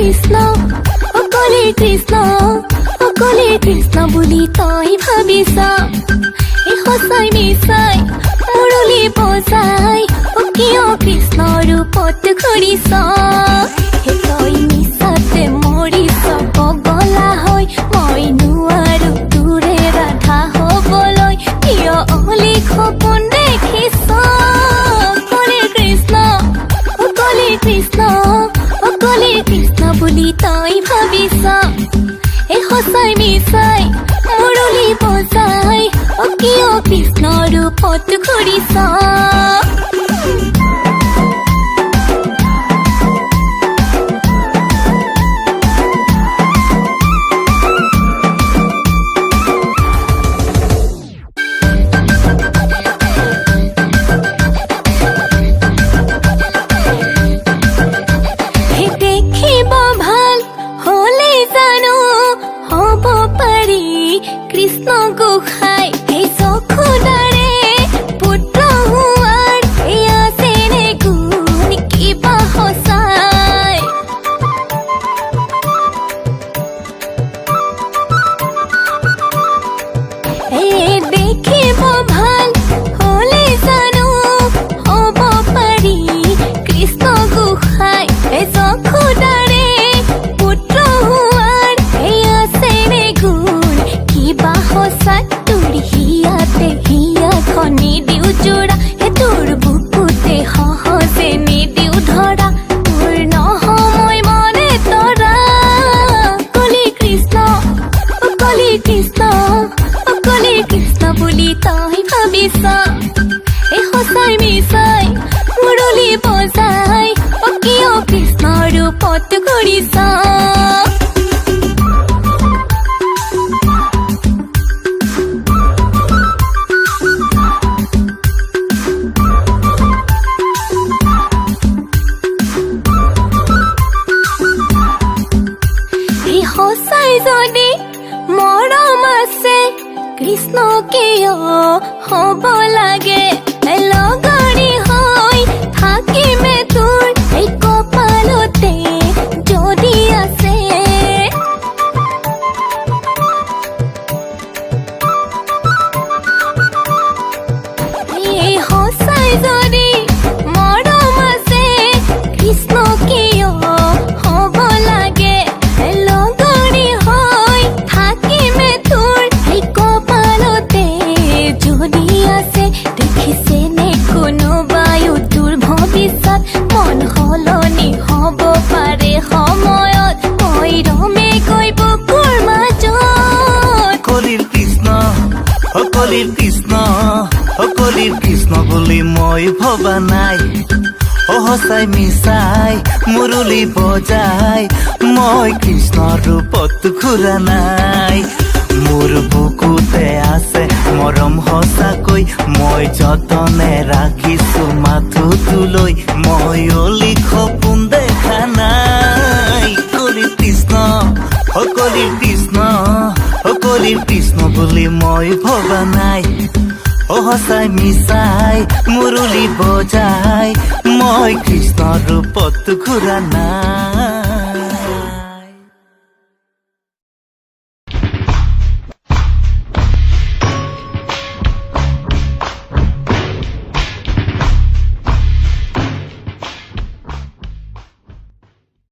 কৃষ্ণ অকলে কৃষ্ণ অকলে কৃষ্ণ বুলি তই ভাবিছ এই সঁচাই মিছাই মুৰলী বজাই কিয় কৃষ্ণ ৰূপত ঘূৰিছ হে তই মিছাতে মৰিছ পগলা হৈ মই নোৱাৰো তোৰে ৰাধা হ'বলৈ কিয় অলি সপোন দেখিছ অকলে কৃষ্ণ অকলে কৃষ্ণ বুলি তই ভাবিছ এই সঁচাই মিছাই মুৰলী বজাই কিয় কৃষ্ণ ৰূপত ঘূৰিছ কৃষ্ণ গোসাই এই চকুদাৰে পুত্ৰ হোৱাৰ এয়া চেনে গুণ কিবা সঁচাই এই দেখিব ভাল হলে জানো হ'ব পাৰি কৃষ্ণ গোসাই এই চকুদাৰে পুত্ৰ হোৱাৰ এয়া চেনে গুণ কিবা সঁচাই তোৰ হিয়াতে হিয়াখনি দিও জোৰা হে তোৰ বুকুতে সহজে নিদিও ধৰা তোৰ নহয় মনে তৰা অকলে কৃষ্ণ বুলি তই ভাবিছ এই সঁচাই মিছাই মুৰলী বজাই কিয় কৃষ্ণ ৰূপত ঘূৰিছ সঁচাই যদি মৰম আছে কৃষ্ণ কিয় হ'ব লাগে লগৰী হৈ থাকিমে তোৰ এই কপালতে যদি আছে সঁচাই যদি মৰম আছে কৃষ্ণ কিয় হ'ব লাগে লগৰী হৈ থাকিমে তোৰ এই কপালতে যদি আছে দেখিছেনে কোনোবায়ো তোৰ ভৱিষ্যত মন সলনি হ'ব পাৰে সময়ত মই ৰমে গৈ বুকুৰ মাজত কলিৰ কৃষ্ণ বুলি মই ভবা নাই সঁচাই মিছাই মুৰলী বজাই মই কৃষ্ণ ৰূপত ঘূৰা নাই মোৰ বুকুতে আছে মৰম সঁচাকৈ মই যতনে ৰাখিছো মাথোটোলৈ মই অলি সপোন দেখা নাই কলিৰ কৃষ্ণ বুলি মই ভবা নাই সঁচাই মিছাই মুৰলী বজাই মই কৃষ্ণ ৰূপত ঘূৰা নাই